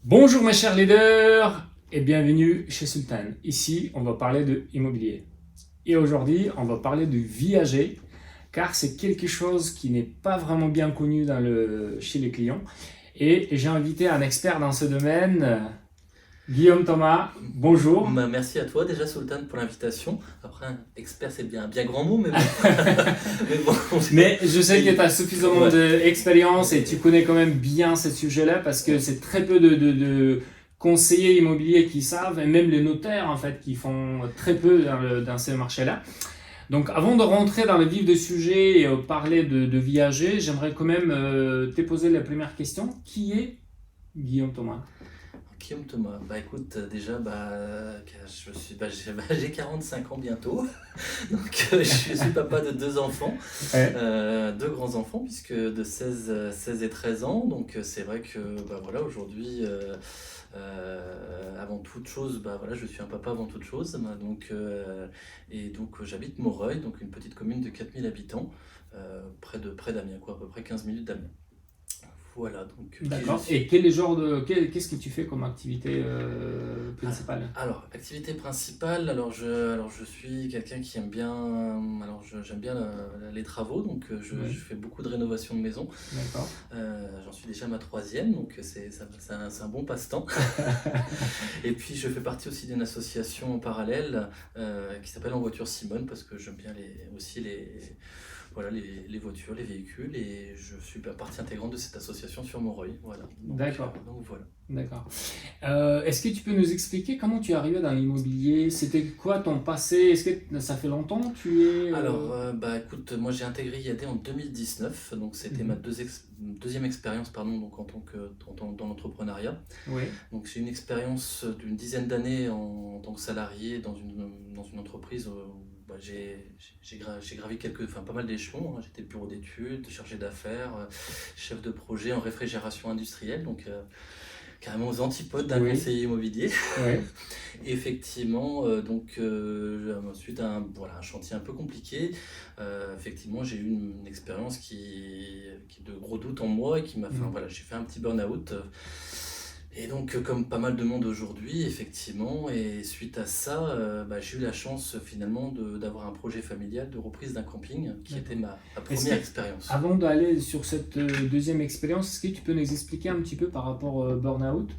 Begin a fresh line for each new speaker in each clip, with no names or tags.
Bonjour mes chers leaders et bienvenue chez Sultan. Ici, on va parler de immobilier. Et aujourd'hui, on va parler de viager car c'est quelque chose qui n'est pas vraiment bien connu chez les clients. Et j'ai invité un expert dans ce domaine, Guillaume Thomas. Bonjour.
Merci à toi déjà Sultan pour l'invitation. Après, expert c'est bien un bien grand mot, mais bon. Mais bon,
Mais je sais que tu as suffisamment
Ouais.
d'expérience et tu connais quand même bien ce sujet-là parce que c'est très peu de conseillers immobiliers qui savent et même les notaires en fait qui font très peu dans ces marchés-là. Donc avant de rentrer dans le vif du sujet et parler de viager, j'aimerais quand même te poser la première question. Qui est Guillaume Thomas?
Guillaume Thomas, bah écoute, déjà, j'ai 45 ans bientôt, donc je suis papa de deux enfants,
Ouais.
deux grands enfants, puisque de 16 et 13 ans, donc c'est vrai que bah voilà, aujourd'hui, avant toute chose, bah voilà, je suis un papa avant toute chose, donc j'habite Moreuil, donc une petite commune de 4000 habitants, près d'Amiens, quoi, à peu près 15 minutes d'Amiens. Voilà, donc qui je
D'accord.
suis.
Et quel est le genre qu'est-ce que tu fais comme activité principale?
Alors, activité principale, alors je suis quelqu'un qui aime bien, j'aime bien les travaux, donc
Oui,
je fais beaucoup de rénovation de maison.
d'accord.
J'en suis déjà à ma troisième, donc c'est un bon passe-temps. Et puis je fais partie aussi d'une association en parallèle qui s'appelle En Voiture Simone, parce que j'aime bien voilà, les voitures, les véhicules, et je suis partie intégrante de cette association sur Montreuil. Voilà.
D'accord.
Donc voilà.
D'accord. Est-ce que tu peux nous expliquer comment tu es arrivé dans l'immobilier? C'était quoi ton passé? Est-ce que ça fait longtemps que tu es...
Alors, bah écoute, moi j'ai intégré IAD en 2019, donc c'était ma
Mhm.
deuxième expérience, pardon, donc dans l'entrepreneuriat.
Oui,
Donc j'ai une expérience d'une dizaine d'années en tant que salarié dans une entreprise où bah, j'ai gravi pas mal d'échelons, hein. J'étais bureau d'études, chargé d'affaires, chef de projet en réfrigération industrielle, donc carrément aux antipodes d'un
oui,
conseiller immobilier.
oui.
Effectivement, suite à un chantier un peu compliqué, effectivement, j'ai eu une expérience qui de gros doutes en moi et
Mhm.
voilà, j'ai fait un petit burn-out. Et donc, comme pas mal de monde aujourd'hui, effectivement, et suite à ça, bah, j'ai eu la chance finalement d'avoir un projet familial de reprise d'un camping qui était
D'accord.
ma
Est-ce
première
que,
expérience.
avant d'aller sur cette deuxième expérience, est-ce que tu peux nous expliquer un petit peu par rapport au burn-out?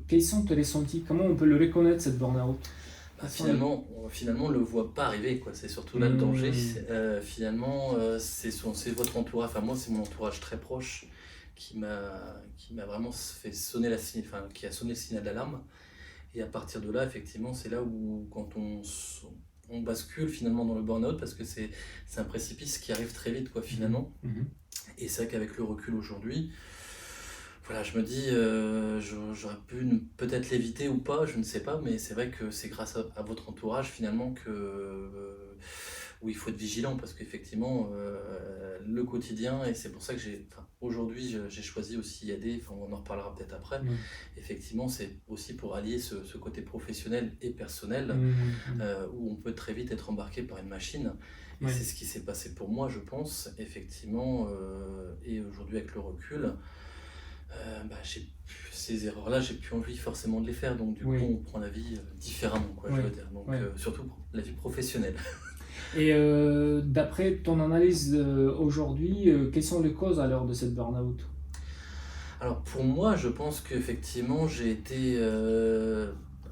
Quels sont tes ressentis? Comment on peut le reconnaître, cette burn-out?
Bah,
Quels sont les...
finalement, on le voit pas arriver, quoi. C'est surtout là le danger.
Hmm,
Finalement, c'est votre entourage. Enfin, moi, c'est mon entourage très proche qui m'a vraiment fait sonner qui a sonné le signal d'alarme. Et à partir de là, effectivement, c'est là où, on bascule finalement dans le burn-out, parce que c'est un précipice qui arrive très vite, quoi,
mhm,
finalement.
mhm.
Et c'est vrai qu'avec le recul aujourd'hui, voilà, je me dis, j'aurais pu peut-être l'éviter ou pas, je ne sais pas, mais c'est vrai que c'est grâce à votre entourage finalement où il faut être vigilant, parce qu'effectivement, le quotidien, et c'est pour ça que aujourd'hui, j'ai choisi aussi IAD, enfin, on en reparlera peut-être après.
Oui.
Effectivement, c'est aussi pour allier ce côté professionnel et personnel,
Mhm, mhm.
où on peut très vite être embarqué par une machine. Et
Oui.
c'est ce qui s'est passé pour moi, je pense, effectivement, et aujourd'hui avec le recul. Bah, ces erreurs-là, j'ai plus envie forcément de les faire. Donc, du coup,
Oui.
on prend la vie différemment, quoi, je
Oui.
veux dire. Donc,
Oui.
surtout la vie professionnelle.
Et d'après ton analyse aujourd'hui, quelles sont les causes alors de cette burn-out?
Alors, pour moi, je pense qu'effectivement, j'ai été.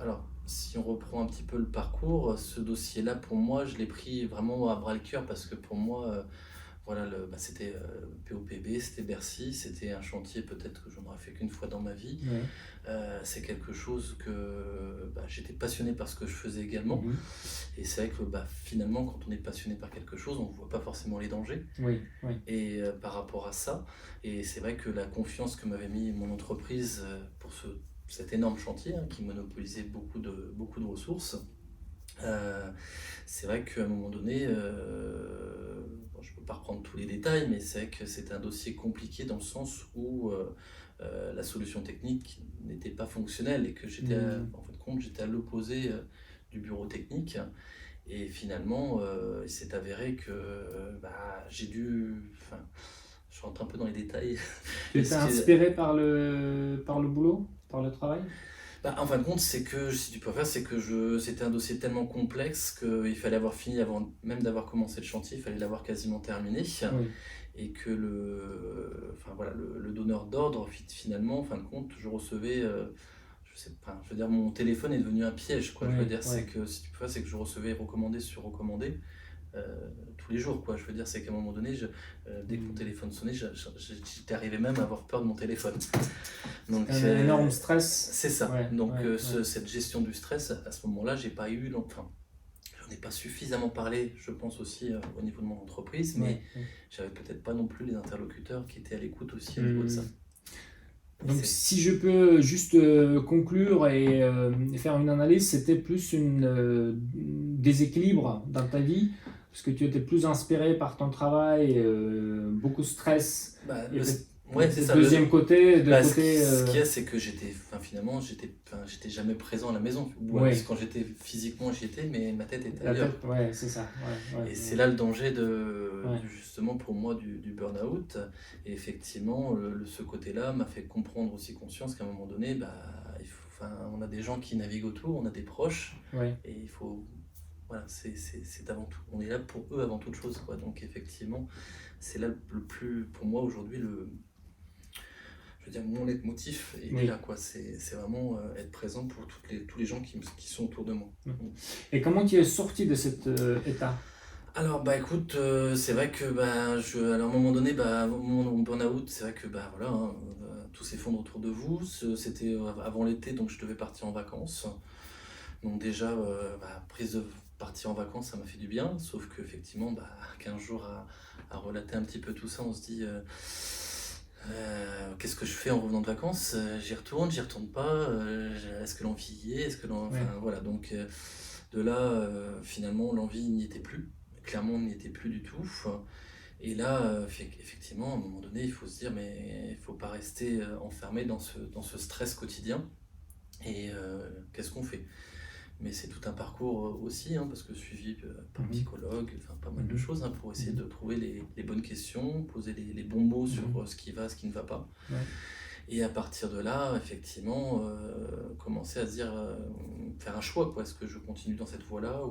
Alors, si on reprend un petit peu le parcours, ce dossier-là, pour moi, je l'ai pris vraiment à bras le cœur, parce que pour moi, voilà, c'était POPB, c'était Bercy, c'était un chantier peut-être que j'en aurais fait qu'une fois dans ma vie.
Oui.
C'est quelque chose que j'étais passionné par ce que je faisais également.
Mhm.
Et c'est vrai que finalement, quand on est passionné par quelque chose, on ne voit pas forcément les dangers.
Oui. Oui.
Et par rapport à ça, et c'est vrai que la confiance que m'avait mis mon entreprise pour cet énorme chantier, hein, qui monopolisait beaucoup de ressources, euh, c'est vrai qu'à un moment donné, bon, je ne peux pas reprendre tous les détails, mais c'est vrai que c'était un dossier compliqué dans le sens où la solution technique n'était pas fonctionnelle, et que
Mhm.
en fin de compte, j'étais à l'opposé du bureau technique. Et finalement, il s'est avéré que j'ai dû, enfin, je rentre un peu dans les détails.
Tu étais inspiré par le boulot, par le travail?
En fin de compte, c'est que, si tu préfères, c'est que c'était un dossier tellement complexe qu'il fallait avoir fini avant même d'avoir commencé le chantier, il fallait l'avoir quasiment terminé.
Oui.
Et que enfin, voilà, le donneur d'ordre, finalement, en fin de compte, je recevais, je sais pas, je veux dire, mon téléphone est devenu un piège, quoi.
Oui,
Je veux dire,
oui.
c'est que, si tu préfères, c'est que je recevais recommandé sur recommandé. Tous les jours, quoi. Je veux dire, c'est qu'à un moment donné, dès que mon téléphone sonnait, j'étais arrivé même à avoir peur de mon téléphone. Donc,
Un énorme stress.
c'est ça.
Ouais,
Donc,
ouais.
cette gestion du stress, à ce moment-là, j'ai pas eu, enfin, j'en ai pas suffisamment parlé, je pense aussi au niveau de mon entreprise, mais
Ouais.
j'avais peut-être pas non plus les interlocuteurs qui étaient à l'écoute aussi au niveau de ça.
Donc si je peux juste conclure et faire une analyse, c'était plus déséquilibre dans ta vie, parce que tu étais plus inspiré par ton travail, beaucoup de stress.
Ouais, c'est ça.
Deuxième côté,
ce qu'il y a, c'est que finalement, j'étais jamais présent à la maison.
Ouais.
Parce que quand j'étais physiquement, j'y étais, mais ma tête était ailleurs.
Ouais, c'est ça.
Et c'est là le danger justement pour moi du burn-out. Et effectivement, ce côté-là m'a fait comprendre aussi conscience qu'à un moment donné, on a des gens qui naviguent autour, on a des proches, et il faut... Voilà, c'est avant tout. On est là pour eux avant toute chose, quoi. Donc effectivement, c'est là le plus, pour moi aujourd'hui, je veux dire, mon leitmotiv est là, quoi. C'est vraiment être présent pour tous les gens qui sont autour de moi.
Et comment tu es sorti de cet état?
Alors écoute, c'est vrai que alors, à un moment donné, mon burn-out, c'est vrai que voilà, hein, tout s'effondre autour de vous. C'était avant l'été, donc je devais partir en vacances. Donc déjà, prise de partir en vacances, ça m'a fait du bien, sauf qu'effectivement, 15 jours à relater un petit peu tout ça, on se dit qu'est-ce que je fais en revenant de vacances? J'y retourne pas, est-ce que l'envie y est? Voilà, donc de là, finalement, l'envie n'y était plus, clairement, on n'y était plus du tout. Et là, effectivement, à un moment donné, il faut se dire, mais il ne faut pas rester enfermé dans ce stress quotidien. Et qu'est-ce qu'on fait? Mais c'est tout un parcours aussi, hein, parce que suivi par un psychologue, pas mal de choses, hein, pour essayer de trouver les bonnes questions, poser les bons mots sur ce qui va, ce qui ne va pas. Et à partir de là, effectivement, commencer à se dire, faire un choix, quoi. Est-ce que je continue dans cette voie-là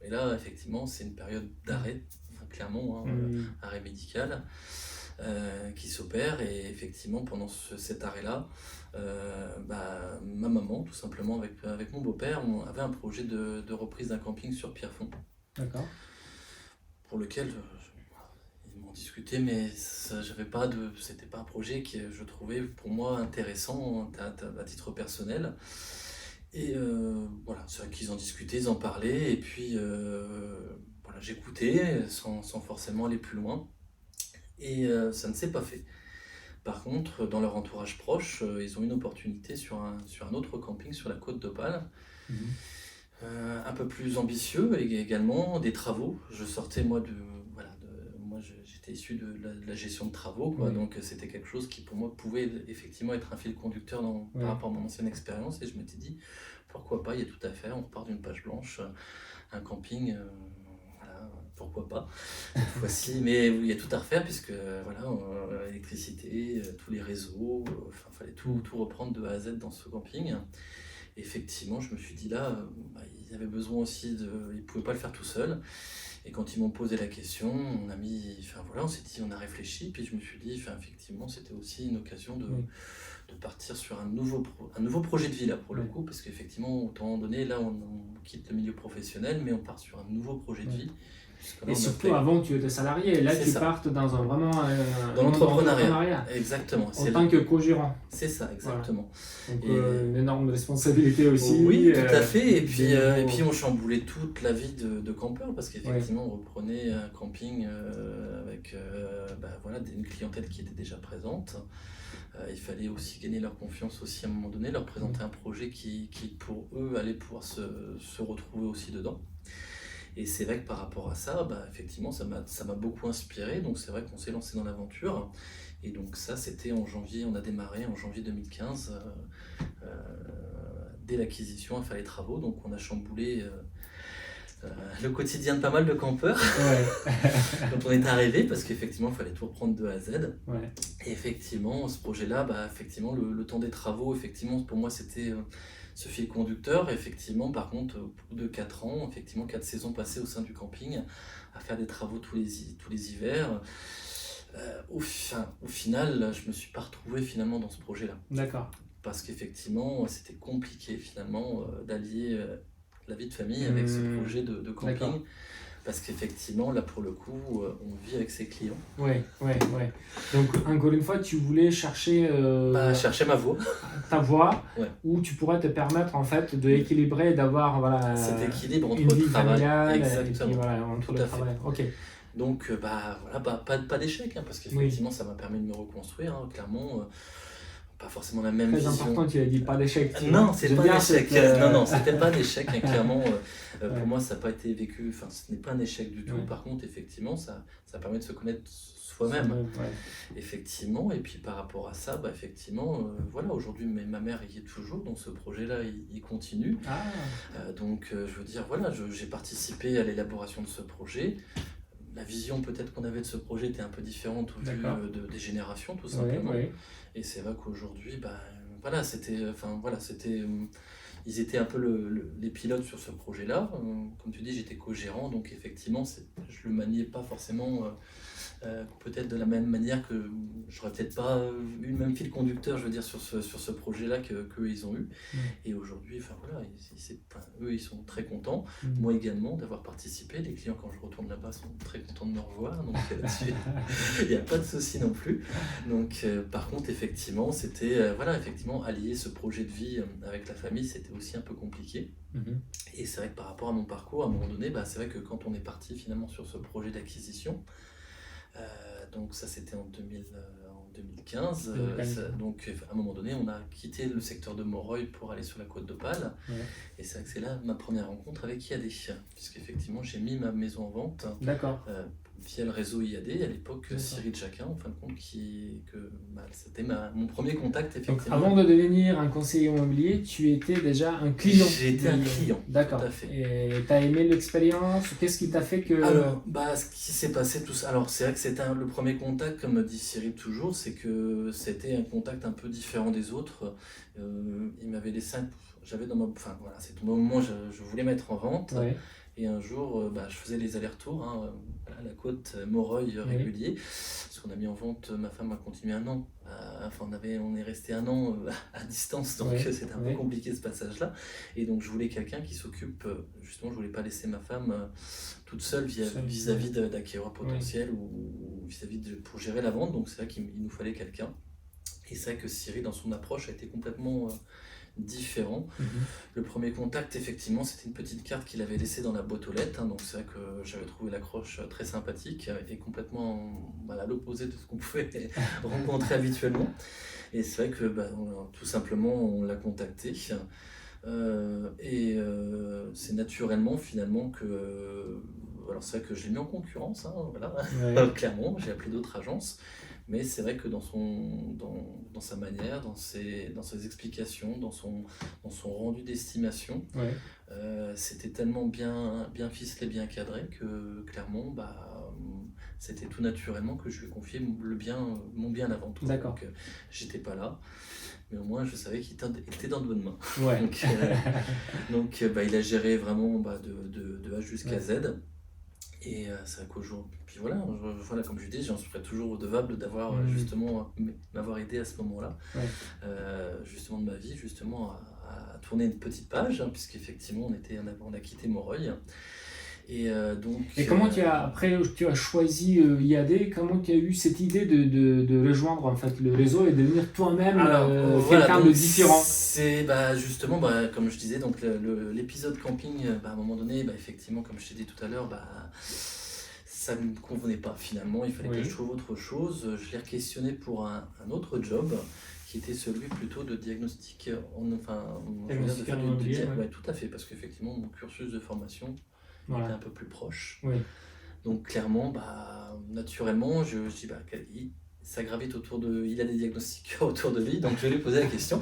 Et là, effectivement, c'est une période d'arrêt, clairement, arrêt médical. Qui s'opère, et effectivement pendant cet arrêt-là, ma maman, tout simplement avec mon beau-père, on avait un projet de reprise d'un camping sur Pierrefonds.
D'accord.
Pour lequel ils m'ont discuté, mais c'était pas un projet que je trouvais pour moi intéressant à titre personnel. Et voilà, c'est vrai qu'ils en discutaient, ils en parlaient, et puis voilà, j'écoutais sans forcément aller plus loin. Et ça ne s'est pas fait. Par contre, dans leur entourage proche, ils ont eu une opportunité sur un autre camping sur la côte d'Opale, un peu plus ambitieux, et également des travaux. Je sortais moi j'étais issu de la gestion de travaux, quoi. Donc c'était quelque chose qui pour moi pouvait effectivement être un fil conducteur par rapport à mon ancienne expérience, et je m'étais dit pourquoi pas, il y a tout à faire, on part d'une page blanche, un camping. Pourquoi pas cette fois-ci, mais il y a tout à refaire puisque l'électricité, tous les réseaux, fallait tout reprendre de A à Z dans ce camping. Et effectivement, je me suis dit là, ils avaient besoin aussi ils ne pouvaient pas le faire tout seuls. Et quand ils m'ont posé la question, on s'est dit, on a réfléchi, puis je me suis dit, effectivement, c'était aussi une occasion de partir sur un nouveau projet de vie là pour le coup, parce qu'effectivement, autant donné, là on quitte le milieu professionnel, mais on part sur un nouveau projet de vie.
Et surtout, avant, tu étais salarié, et là, tu partes dans
dans l'entrepreneuriat. Exactement.
En tant que co-gérant.
C'est ça, exactement.
Voilà. Donc, une énorme responsabilité aussi.
Oui, tout à fait. Et puis, on chamboulait toute la vie de campeur, parce qu'effectivement, on reprenait un camping avec une clientèle qui était déjà présente. Il fallait aussi gagner leur confiance aussi à un moment donné, leur présenter un projet qui pour eux, allait pouvoir se retrouver aussi dedans. Et c'est vrai que par rapport à ça, effectivement, ça m'a beaucoup inspiré. Donc c'est vrai qu'on s'est lancé dans l'aventure. Et donc ça, c'était en janvier, on a démarré en janvier 2015. Dès l'acquisition, il fallait les travaux. Donc on a chamboulé le quotidien de pas mal de campeurs
Ouais.
quand on est arrivé, parce qu'effectivement, il fallait tout reprendre de A à Z.
Ouais.
Et effectivement, ce projet-là, effectivement, le temps des travaux, effectivement, pour moi, c'était ce fil conducteur. Effectivement, par contre, au bout de 4 ans, effectivement, 4 saisons passées au sein du camping, à faire des travaux tous les hivers. Au final, je me suis pas retrouvé finalement dans ce projet-là.
D'accord.
Parce qu'effectivement, c'était compliqué finalement d'allier la vie de famille avec ce projet de camping.
D'accord.
Parce qu'effectivement, là pour le coup, on vit avec ses clients.
Ouais. Donc, encore une fois, tu voulais chercher
Chercher ma voie.
ta voie
Ouais.
où tu pourrais te permettre en fait d'équilibrer, d'avoir
Cet équilibre entre
une vie
le travail.
familiale et
Exactement.
puis voilà, entre
Tout
le
à fait.
travail. Ok.
Donc, pas d'échec, parce qu'effectivement, ça m'a permis de me reconstruire, hein, clairement. Pas forcément la même
Très
vision.
important, tu as dit pas d'échec.
Non, c'est pas un échec. Non, c'était pas un échec, hein, clairement.
Ouais.
Pour moi, ça n'a pas été vécu. Enfin, ce n'est pas un échec du tout.
Ouais.
Par contre, effectivement, ça permet de se connaître soi-même.
Ouais.
Effectivement. Et puis par rapport à ça, effectivement, voilà, aujourd'hui, ma mère y est toujours. Donc ce projet-là, il continue.
Ah.
Donc, je veux dire, voilà, j'ai participé à l'élaboration de ce projet. La vision peut-être qu'on avait de ce projet était un peu différente au vu des générations, tout simplement.
Ouais.
Et c'est vrai qu'aujourd'hui, voilà, ils étaient un peu les pilotes sur ce projet-là. Comme tu dis, j'étais co-gérant, donc effectivement, je le maniais pas forcément peut-être de la même manière que j'aurais peut-être pas eu le même fil conducteur, je veux dire, sur ce projet-là qu'eux ils ont eu. Et aujourd'hui, voilà, eux ils sont très contents. Moi également d'avoir participé. Les clients, quand je retourne là-bas, sont très contents de me revoir. Donc il n'y a pas de souci non plus. Donc par contre, effectivement, c'était effectivement allier ce projet de vie avec la famille, c'était aussi un peu compliqué. Et c'est vrai que par rapport à mon parcours, à un moment donné, c'est vrai que quand on est parti finalement sur ce projet d'acquisition, donc ça c'était en 2015, donc à un moment donné on a quitté le secteur de Moreuil pour aller sur la côte d'Opale, et c'est vrai que c'est là ma première rencontre avec IAD, puisqu'effectivement j'ai mis ma maison en vente.
D'accord.
Via le réseau IAD, à l'époque Cyril Jacquin, en fin de compte, c'était mon premier contact, effectivement.
Donc, avant de devenir un conseiller immobilier, tu étais déjà un client.
J'étais un client.
D'accord.
Tout à fait.
Et tu as aimé l'expérience? Qu'est-ce qui t'a fait que...
Alors, ce qui s'est passé, tout ça. Alors, c'est vrai que c'était le premier contact, comme dit Cyril toujours, c'est que c'était un contact un peu différent des autres. Il m'avait laissé j'avais dans ma... Enfin, voilà, c'est au moment où je voulais mettre en vente. Ouais. Et un jour, je faisais les allers-retours à la côte Moreuil régulier, parce qu'on a mis en vente, ma femme a continué 1 an, on est resté 1 an à distance, donc c'était un peu compliqué ce passage-là. Et donc je voulais quelqu'un qui s'occupe, justement, je voulais pas laisser ma femme toute seule vis-à-vis d'acquéreurs potentiels ou vis-à-vis pour gérer la vente, donc c'est vrai qu'il nous fallait quelqu'un. Et c'est vrai que Cyril, dans son approche, a été complètement... différent. Le premier contact, effectivement, c'était une petite carte qu'il avait laissée dans la boîte aux lettres, donc c'est vrai que j'avais trouvé l'accroche très sympathique et complètement à l'opposé de ce qu'on pouvait rencontrer habituellement. Et c'est vrai que tout simplement on l'a contacté et c'est naturellement finalement que alors c'est vrai que je l'ai mis en concurrence, clairement, j'ai appelé d'autres agences. Mais c'est vrai que dans sa manière, dans ses explications, dans son rendu d'estimation, c'était tellement bien ficelé, bien cadré que clairement, c'était tout naturellement que je lui ai confié mon bien à vente.
D'accord.
Donc j'étais pas là, mais au moins je savais qu'il était dans de bonnes mains.
Ouais.
donc il a géré vraiment de A jusqu'à Z. Et c'est vrai qu'aujourd'hui, puis voilà, comme je dis, j'en serais toujours redevable d'avoir justement m'avoir aidé à ce moment-là, justement de ma vie, justement à tourner une petite page, puisqu'effectivement on a quitté Moreuil. Et
comment après tu as choisi IAD, comment tu as eu cette idée de rejoindre en fait le réseau et de devenir toi-même quelqu'un de différent?
C'est justement, comme je disais, donc l'épisode camping, à un moment donné, effectivement, comme je t'ai dit tout à l'heure, ça ne me convenait pas finalement, il fallait que je trouve autre chose. Je l'ai questionné pour un autre job, qui était celui plutôt de diagnostic, tout à fait, parce qu'effectivement mon cursus de formation était un peu plus proche. Donc clairement, naturellement, je dis ça gravite autour de... Il a des diagnostiqueurs autour de lui, donc je lui ai posé la question.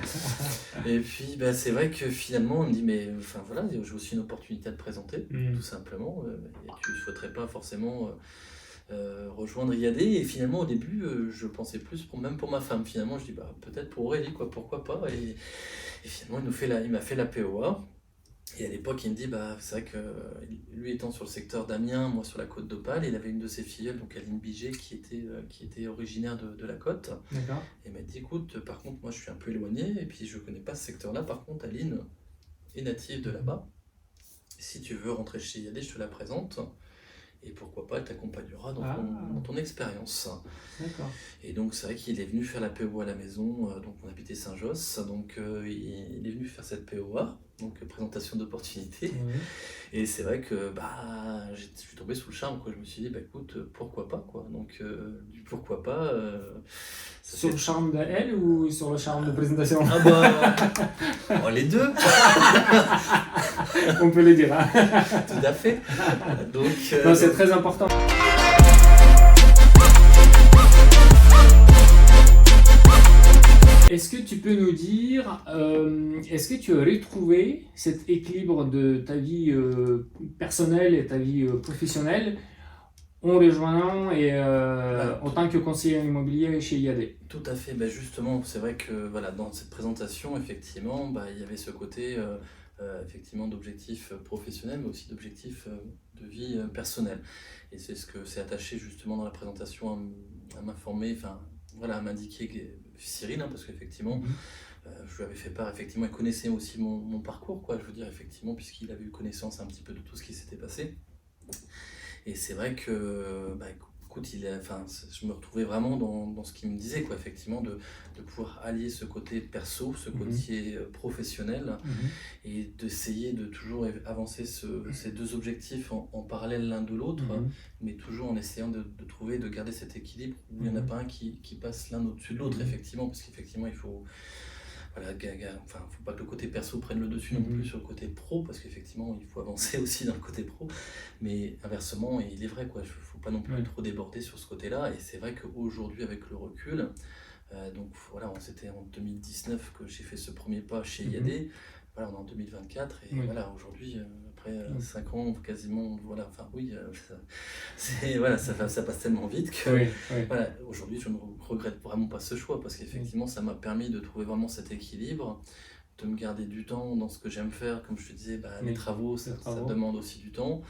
Et puis, bah, c'est vrai que finalement, il me dit, mais enfin voilà, j'ai aussi une opportunité à te présenter, tout simplement. Et tu ne souhaiterais pas forcément rejoindre IAD. Et finalement, au début, je pensais plus, même pour ma femme. Finalement, je dis, bah, peut-être pour Aurélie, quoi, pourquoi pas. Et finalement, il m'a fait la POA. Et à l'époque, il me dit, bah, c'est vrai que lui étant sur le secteur d'Amiens, moi sur la côte d'Opale, il avait une de ses filleules, donc Aline Biget, qui était originaire de la côte.
D'accord.
Et il m'a dit, écoute, par contre, moi je suis un peu éloigné, et puis je connais pas ce secteur-là. Par contre, Aline est native de là-bas. Si tu veux rentrer chez IAD, je te la présente. Et pourquoi pas, elle t'accompagnera dans ton expérience.
D'accord.
Et donc c'est vrai qu'il est venu faire la POA à la maison, donc on habitait Saint-Josse, donc il est venu faire cette POA, donc présentation d'opportunité.
Oui.
Et c'est vrai que bah, je suis tombé sous le charme, quoi. Je me suis dit, bah écoute, pourquoi pas, quoi. Donc du pourquoi pas.
Sur le charme d'elle ou sur le charme de présentation?
Ah bah, les deux.
On peut le dire. Hein.
Tout à fait. Donc,
non, c'est très important. Est-ce que tu peux nous dire, est-ce que tu as retrouvé cet équilibre de ta vie personnelle et ta vie professionnelle en rejoignant et en tant que conseiller immobilier chez IAD?
Tout à fait. Ben justement, c'est vrai que voilà, dans cette présentation, effectivement, bah, il y avait ce côté effectivement d'objectifs professionnels, mais aussi d'objectifs de vie personnelle. Et c'est ce que c'est attaché justement dans la présentation à m'informer, enfin voilà, à m'indiquer Cyril, hein, parce qu'effectivement, je lui avais fait part, effectivement, il connaissait aussi mon parcours, quoi, je veux dire, effectivement, puisqu'il avait eu connaissance un petit peu de tout ce qui s'était passé. Et c'est vrai que, bah, écoute, je me retrouvais vraiment dans ce qu'il me disait, quoi, effectivement, de pouvoir allier ce côté perso, ce côté professionnel, et d'essayer de toujours avancer ces deux objectifs en parallèle l'un de l'autre, mais toujours en essayant de trouver, de garder cet équilibre où il n'y en a pas un qui passe l'un au-dessus de l'autre, effectivement, parce qu'effectivement, il faut... Voilà, faut pas que le côté perso prenne le dessus non plus sur le côté pro, parce qu'effectivement il faut avancer aussi dans le côté pro, mais inversement, il est vrai, quoi, faut pas non plus trop déborder sur ce côté-là. Et c'est vrai qu'aujourd'hui, avec le recul, donc voilà, c'était en 2019 que j'ai fait ce premier pas chez IAD. Voilà, on est en 2024 et voilà, aujourd'hui, après 5 ans quasiment, voilà, enfin oui, voilà, ça passe tellement vite que voilà, aujourd'hui je ne regrette vraiment pas ce choix, parce qu'effectivement ça m'a permis de trouver vraiment cet équilibre, de me garder du temps dans ce que j'aime faire, comme je te disais, bah, les travaux, ça demande aussi du temps,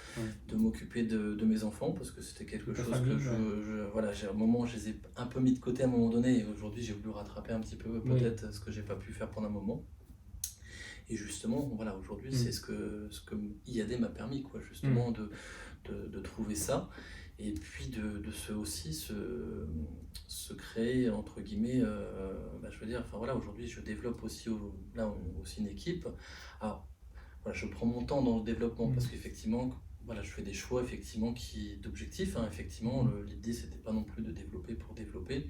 de m'occuper de mes enfants, parce que c'était quelque chose que voilà, à un moment je les ai un peu mis de côté à un moment donné, et aujourd'hui j'ai voulu rattraper un petit peu peut-être ce que j'ai pas pu faire pendant un moment. Et justement, voilà, aujourd'hui, c'est ce que IAD m'a permis, quoi, justement, de trouver ça. Et puis aussi se créer, entre guillemets, bah, je veux dire, enfin voilà, aujourd'hui, je développe aussi, aussi une équipe. Alors, voilà, je prends mon temps dans le développement, parce qu'effectivement, voilà, je fais des choix, effectivement, d'objectifs, hein, effectivement, l'idée, c'était pas non plus de développer pour développer,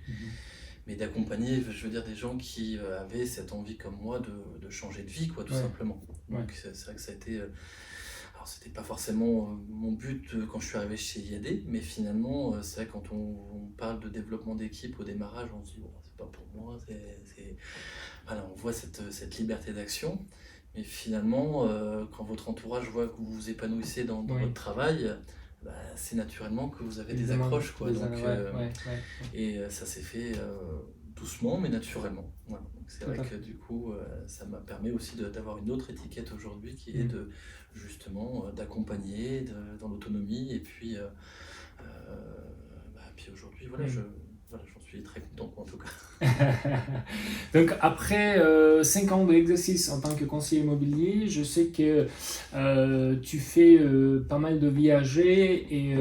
mais d'accompagner, je veux dire, des gens qui avaient cette envie comme moi de changer de vie, quoi, tout simplement. Donc c'est vrai que ça a été... alors c'était pas forcément mon but quand je suis arrivé chez IAD, mais finalement, c'est vrai que quand on parle de développement d'équipe au démarrage, on se dit, bon, c'est pas pour moi, voilà, on voit cette liberté d'action, mais finalement, quand votre entourage voit que vous vous épanouissez dans votre travail, bah, c'est naturellement que vous avez des accroches, quoi. Et ça s'est fait doucement mais naturellement. Voilà. Donc c'est vrai que du coup ça m'a permis aussi d'avoir une autre étiquette aujourd'hui, qui est justement d'accompagner dans l'autonomie, et puis puis aujourd'hui voilà, j'en suis très content, en tout cas.
Donc après 5 ans d'exercice en tant que conseiller immobilier, je sais que tu fais pas mal de viager, et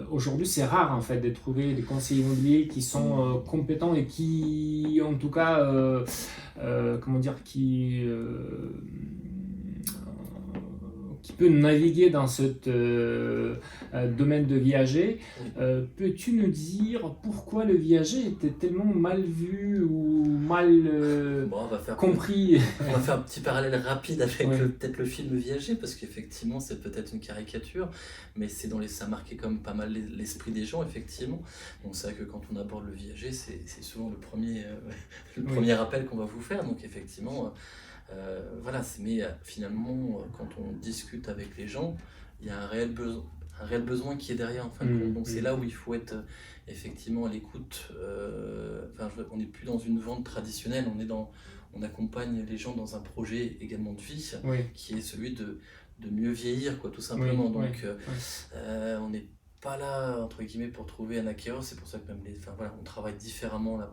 aujourd'hui c'est rare en fait de trouver des conseillers immobiliers qui sont compétents et qui en tout cas peu navigué dans ce domaine de viager. Peux-tu nous dire pourquoi le viager était tellement mal vu ou mal
Bon,
compris?
on va faire un petit parallèle rapide avec
Ouais.
peut-être le film Viager, parce qu'effectivement, c'est peut-être une caricature, mais ça a marqué comme pas mal l'esprit des gens, effectivement. Donc c'est vrai que quand on aborde le viager, c'est souvent le
Oui.
premier appel qu'on va vous faire. Donc effectivement, voilà. Mais finalement, quand on discute avec les gens, il y a un réel besoin qui est derrière, en fin de compte. Donc c'est là où il faut être effectivement à l'écoute. On n'est plus dans une vente traditionnelle, on accompagne les gens dans un projet également de vie,
Oui.
qui est celui de mieux vieillir, quoi, tout
Oui.
simplement.
Oui.
Donc on n'est pas là, entre guillemets, pour trouver un acquéreur. C'est pour ça que même on travaille différemment la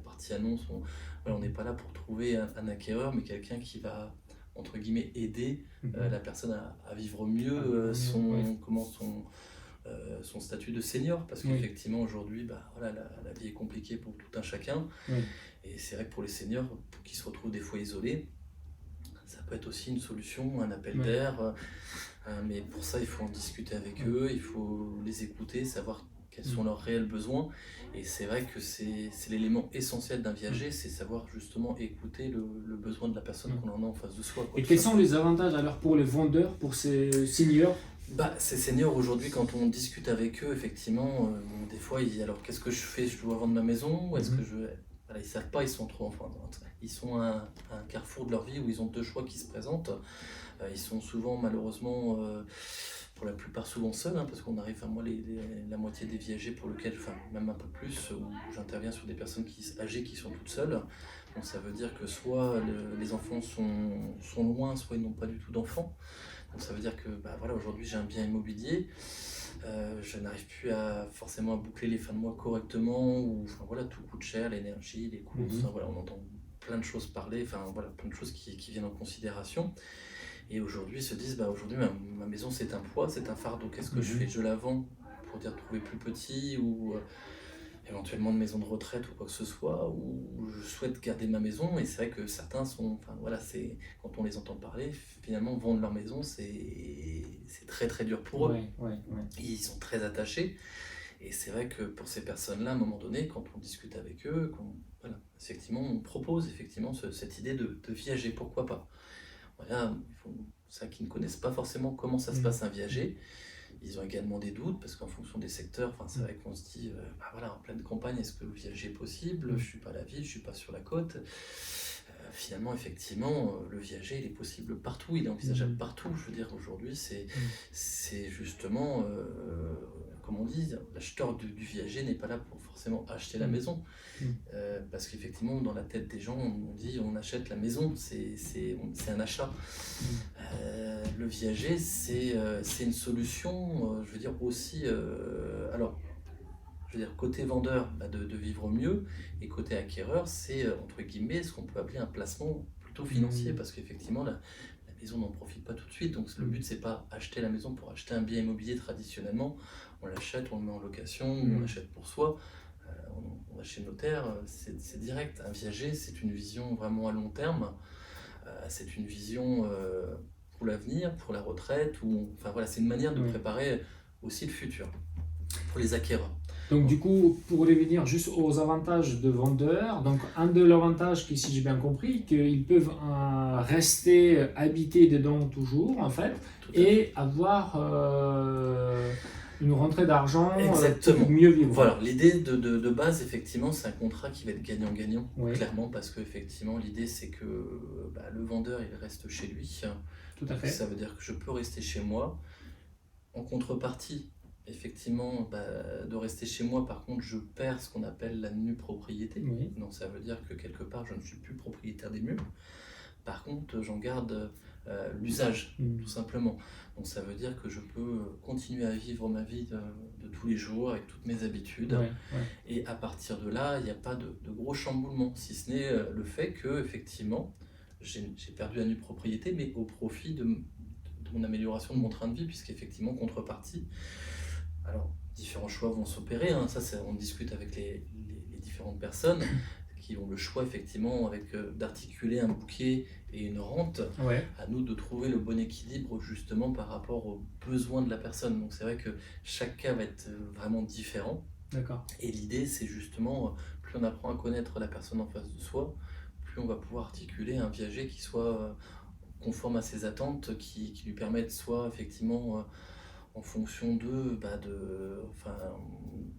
partie annonce. On n'est pas là pour trouver un acquéreur, mais quelqu'un qui va, entre guillemets, aider la personne à vivre mieux son statut de senior, parce qu'effectivement aujourd'hui la vie est compliquée pour tout un chacun, et c'est vrai que pour les seniors, pour qu'ils se retrouvent des fois isolés, ça peut être aussi une solution, un appel d'air, mais pour ça il faut en discuter avec eux, il faut les écouter, savoir quels sont leurs réels besoins, et c'est vrai que c'est l'élément essentiel d'un viager, c'est savoir justement écouter le besoin de la personne qu'on en a en face de soi, quoi.
Et quels sont les avantages alors pour les vendeurs, pour ces seniors?
Ces seniors aujourd'hui, quand on discute avec eux, effectivement, des fois ils disent alors qu'est-ce que je fais, je dois vendre ma maison, ou est-ce que je... Voilà, ils savent pas, ils sont ils sont à un carrefour de leur vie où ils ont deux choix qui se présentent. Ils sont souvent malheureusement, pour la plupart souvent seuls, parce qu'on arrive, moi la moitié des viagers pour lesquels, même un peu plus, où j'interviens sur des personnes âgées qui sont toutes seules. Donc ça veut dire que soit les enfants sont loin, soit ils n'ont pas du tout d'enfants. Donc ça veut dire que aujourd'hui j'ai un bien immobilier, je n'arrive plus forcément à boucler les fins de mois correctement, ou tout coûte cher, l'énergie, les courses, on entend plein de choses parler, plein de choses qui viennent en considération. Et aujourd'hui ils se disent aujourd'hui ma maison c'est un poids, c'est un fardeau, qu'est-ce que je fais? Je la vends pour trouver plus petit, ou éventuellement une maison de retraite ou quoi que ce soit, ou je souhaite garder ma maison. Et c'est vrai que certains sont, c'est quand on les entend parler, finalement vendre leur maison c'est très très dur pour eux. Ils sont très attachés, et c'est vrai que pour ces personnes-là, à un moment donné, quand on discute avec eux, effectivement on propose cette idée de viager, pourquoi pas. Ça qui ne connaissent pas forcément comment ça se passe un viager. Ils ont également des doutes, parce qu'en fonction des secteurs, c'est vrai qu'on se dit, en pleine campagne, est-ce que le viager est possible? Je ne suis pas à la ville, je ne suis pas sur la côte. Finalement, effectivement, le viager, il est possible partout, il est envisageable partout. Je veux dire, aujourd'hui, c'est justement, comme on dit, l'acheteur du viager n'est pas là pour forcément acheter la maison. Parce qu'effectivement, dans la tête des gens, on dit on achète la maison, c'est un achat. Le viager, c'est une solution, je veux dire aussi, côté vendeur, de vivre mieux, et côté acquéreur, c'est entre guillemets ce qu'on peut appeler un placement plutôt financier, parce qu'effectivement la maison n'en profite pas tout de suite. Donc le but, c'est pas acheter la maison pour acheter un bien immobilier traditionnellement. On l'achète, on le met en location, on l'achète pour soi. On va chez le notaire, c'est direct. Un viager, c'est une vision vraiment à long terme. C'est une vision pour l'avenir, pour la retraite, c'est une manière de préparer aussi le futur pour les acquéreurs.
Donc du coup, pour revenir juste aux avantages de vendeurs, donc un de leurs avantages, qui, si j'ai bien compris, qu'ils peuvent rester habités dedans toujours, en fait, et avoir une rentrée d'argent pour mieux vivre.
Voilà, l'idée de base, effectivement, c'est un contrat qui va être gagnant-gagnant, clairement, parce qu'effectivement, l'idée, c'est que le vendeur, il reste chez lui.
Tout à fait.
Ça veut dire que je peux rester chez moi. En contrepartie, effectivement, de rester chez moi, par contre, je perds ce qu'on appelle la nue propriété. Donc ça veut dire que quelque part, je ne suis plus propriétaire des murs. Par contre, j'en garde l'usage, tout simplement. Donc ça veut dire que je peux continuer à vivre ma vie de tous les jours, avec toutes mes habitudes. Et à partir de là, il n'y a pas de gros chamboulements, si ce n'est le fait que, effectivement, j'ai perdu la nue propriété, mais au profit de mon amélioration de mon train de vie, puisqu'effectivement, contrepartie, alors différents choix vont s'opérer, ça on discute avec les différentes personnes qui ont le choix effectivement d'articuler un bouquet et une rente,
Ouais,
à nous de trouver le bon équilibre justement par rapport aux besoins de la personne. Donc c'est vrai que chaque cas va être vraiment différent.
d'accord.
Et l'idée, c'est justement, plus on apprend à connaître la personne en face de soi, plus on va pouvoir articuler un viager qui soit conforme à ses attentes, qui lui permette soit effectivement, en fonction enfin,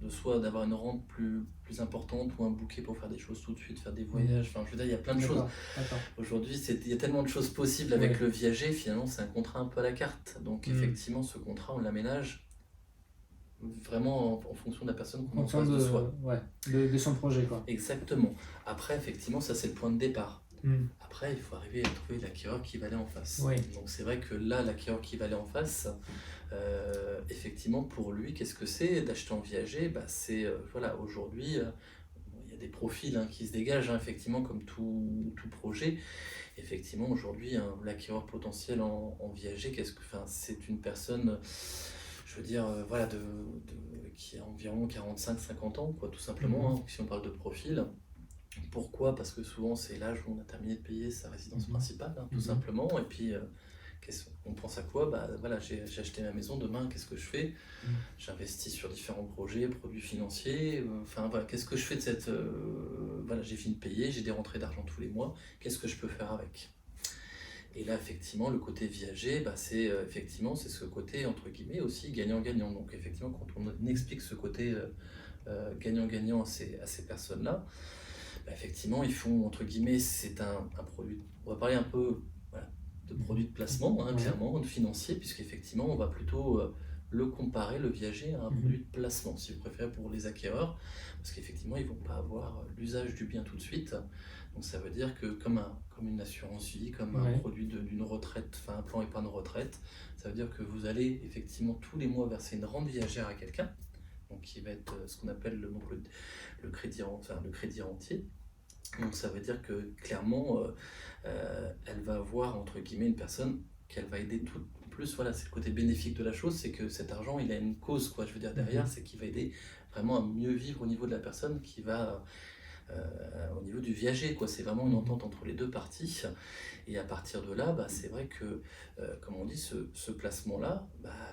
de soit d'avoir une rente plus importante ou un bouquet pour faire des choses tout de suite, faire des voyages, enfin je veux dire, il y a plein de choses.
D'accord, d'accord.
Aujourd'hui, il y a tellement de choses possibles avec
Ouais.
le viager, finalement c'est un contrat un peu à la carte. Donc effectivement, ce contrat, on l'aménage vraiment en fonction de la personne qu'on a
En
en
fonction
face de soi.
ouais, de son projet, quoi.
Exactement. Après, effectivement, ça c'est le point de départ.
Hmm.
Après, il faut arriver à trouver l'acquéreur qui va aller en face.
Oui.
Donc c'est vrai que là, l'acquéreur qui va aller en face, effectivement, pour lui, qu'est-ce que c'est d'acheter en viager? C'est, voilà, aujourd'hui, il y a des profils qui se dégagent, effectivement, comme tout projet. Effectivement, aujourd'hui, l'acquéreur potentiel en viager, enfin, c'est une personne, je veux dire, voilà, qui a environ 45-50 ans, quoi, tout simplement, si on parle de profil. Pourquoi? Parce que souvent, c'est l'âge où on a terminé de payer sa résidence principale, tout simplement. Et puis, on pense à quoi? Voilà, j'ai acheté ma maison, demain, qu'est-ce que je fais? J'investis sur différents projets, produits financiers. Enfin, voilà, qu'est-ce que je fais de cette... voilà, j'ai fini de payer, j'ai des rentrées d'argent tous les mois. Qu'est-ce que je peux faire avec? Et là, effectivement, le côté viager, c'est effectivement, c'est ce côté, entre guillemets, aussi gagnant-gagnant. Donc, effectivement, quand on explique ce côté gagnant-gagnant à ces personnes-là, effectivement, ils font, entre guillemets, c'est un produit. On va parler un peu, voilà, de produit de placement, clairement, de financier, puisqu'effectivement, on va plutôt le comparer, le viager, à un produit de placement, si vous préférez, pour les acquéreurs, parce qu'effectivement, ils ne vont pas avoir l'usage du bien tout de suite. Donc ça veut dire que comme une assurance vie, comme un produit d'une retraite, enfin un plan épargne retraite, ça veut dire que vous allez effectivement tous les mois verser une rente viagère à quelqu'un, donc qui va être ce qu'on appelle le crédit rentier. Donc ça veut dire que clairement, elle va avoir entre guillemets une personne qu'elle va aider tout. En plus, voilà, c'est le côté bénéfique de la chose, c'est que cet argent, il a une cause, quoi. Je veux dire derrière, c'est qu'il va aider vraiment à mieux vivre au niveau de la personne qui va au niveau du viager, quoi. C'est vraiment une entente entre les deux parties. Et à partir de là, c'est vrai que, comme on dit, ce placement-là,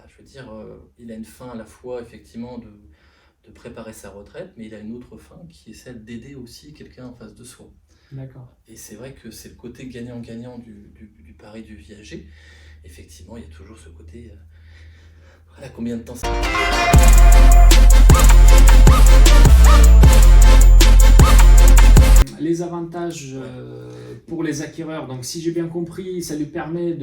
je veux dire, il a une fin à la fois effectivement de préparer sa retraite, mais il a une autre fin qui est celle d'aider aussi quelqu'un en face de soi.
D'accord.
Et c'est vrai que c'est le côté gagnant-gagnant du pari du viager. Effectivement, il y a toujours ce côté... voilà, combien de temps ça...
Les avantages pour les acquéreurs, donc si j'ai bien compris, ça lui permet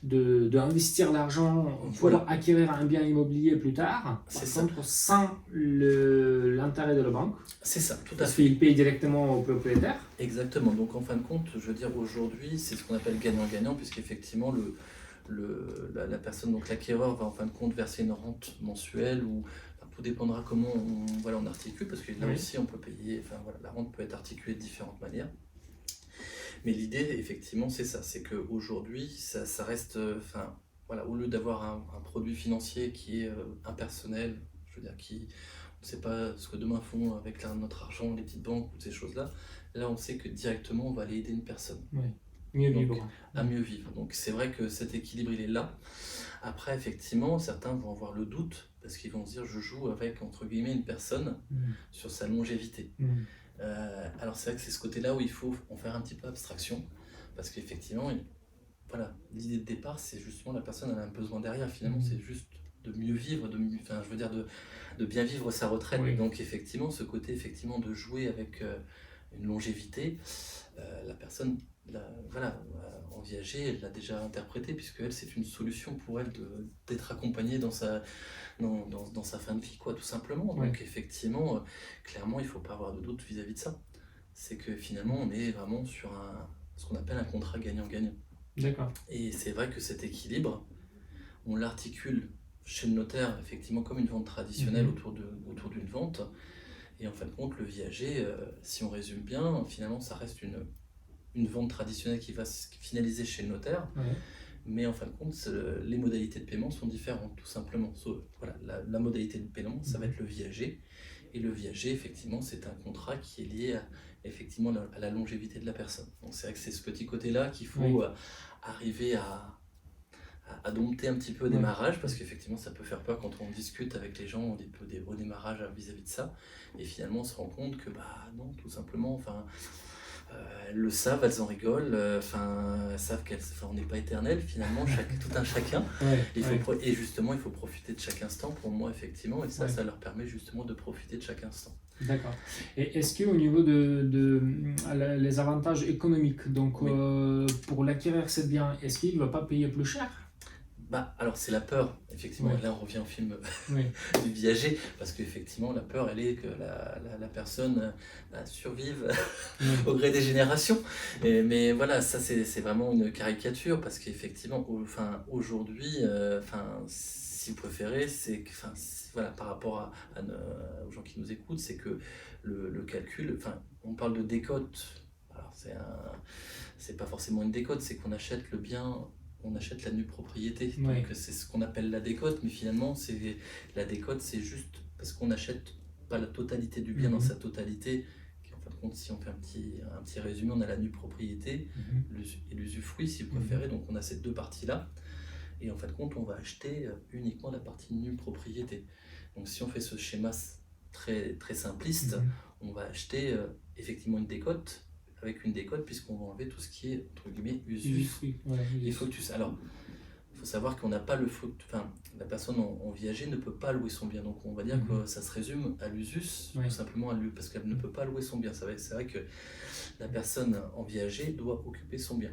d'investir l'argent pour acquérir un bien immobilier plus tard, par contre sans l'intérêt de la banque.
C'est ça, tout à fait.
Parce qu'il paye directement au propriétaire.
Exactement, donc en fin de compte, je veux dire aujourd'hui, c'est ce qu'on appelle gagnant-gagnant, puisqu'effectivement la personne, donc l'acquéreur va en fin de compte verser une rente mensuelle ou... Tout dépendra comment on articule, parce que là aussi on peut payer, enfin voilà, la rente peut être articulée de différentes manières. Mais l'idée, effectivement, c'est ça, c'est qu'aujourd'hui, ça reste, enfin voilà, au lieu d'avoir un produit financier qui est impersonnel, je veux dire, on ne sait pas ce que demain font avec notre argent, les petites banques ou ces choses-là, là on sait que directement on va aller aider une personne.
Oui. Mieux vivre.
À mieux vivre. Donc c'est vrai que cet équilibre, il est là. Après, effectivement, certains vont avoir le doute, parce qu'ils vont se dire, je joue avec, entre guillemets, une personne sur sa longévité. Alors c'est vrai que c'est ce côté-là où il faut en faire un petit peu abstraction, parce qu'effectivement, voilà, l'idée de départ, c'est justement la personne, elle a un besoin derrière, finalement, c'est juste de mieux vivre, de bien vivre sa retraite. Oui. Donc effectivement, ce côté effectivement de jouer avec une longévité, la personne... en viager, elle l'a déjà interprété, puisque elle, c'est une solution pour elle d'être accompagnée dans sa fin de vie, quoi, tout simplement. Donc effectivement, clairement, il ne faut pas avoir de doute vis-à-vis de ça. C'est que finalement, on est vraiment sur ce qu'on appelle un contrat gagnant-gagnant.
D'accord.
Et c'est vrai que cet équilibre, on l'articule chez le notaire, effectivement, comme une vente traditionnelle autour d'une vente. Et en fin de compte, le viager, si on résume bien, finalement, ça reste une vente traditionnelle qui va se finaliser chez le notaire, mais en fin de compte, les modalités de paiement sont différentes, tout simplement. Voilà, la modalité de paiement, ça va être le viager, Et le viager, effectivement, c'est un contrat qui est lié effectivement à la longévité de la personne. Donc c'est vrai que c'est ce petit côté-là qu'il faut arriver à dompter un petit peu au démarrage, parce qu'effectivement ça peut faire peur quand on discute avec les gens au démarrage vis-à-vis de ça, et finalement on se rend compte que non, tout simplement, elles le savent, elles en rigolent, elles savent on n'est pas éternel finalement, tout un chacun. Et justement, il faut profiter de chaque instant pour moi, effectivement, et ça leur permet justement de profiter de chaque instant.
D'accord. Et est-ce qu'au niveau les avantages économiques, donc pour l'acquérir ces biens, est-ce qu'il ne va pas payer plus cher?
Alors c'est la peur, effectivement, et là on revient au film du viager, parce qu'effectivement la peur elle est que la personne survive au gré des générations, mais voilà, ça c'est vraiment une caricature, parce qu'effectivement aujourd'hui, si vous préférez, c'est que voilà, par rapport aux gens qui nous écoutent, c'est que le calcul, on parle de décote, alors c'est pas forcément une décote, c'est qu'on achète le bien, on achète la nue propriété, donc c'est ce qu'on appelle la décote, mais finalement la décote c'est juste parce qu'on n'achète pas la totalité du bien dans sa totalité, qui en fin de compte, si on fait un petit résumé, on a la nue propriété et l'usufruit si vous préférez, donc on a ces deux parties là, et en fin de compte on va acheter uniquement la partie nue propriété. Donc si on fait ce schéma très, très simpliste, on va acheter effectivement une décote, avec une décote, puisqu'on va enlever tout ce qui est, entre guillemets, usus et foetus. Alors, il faut savoir qu'on n'a pas la personne en viager ne peut pas louer son bien, donc on va dire que ça se résume à l'usus, tout simplement parce qu'elle ne peut pas louer son bien. C'est vrai que la personne en viager doit occuper son bien,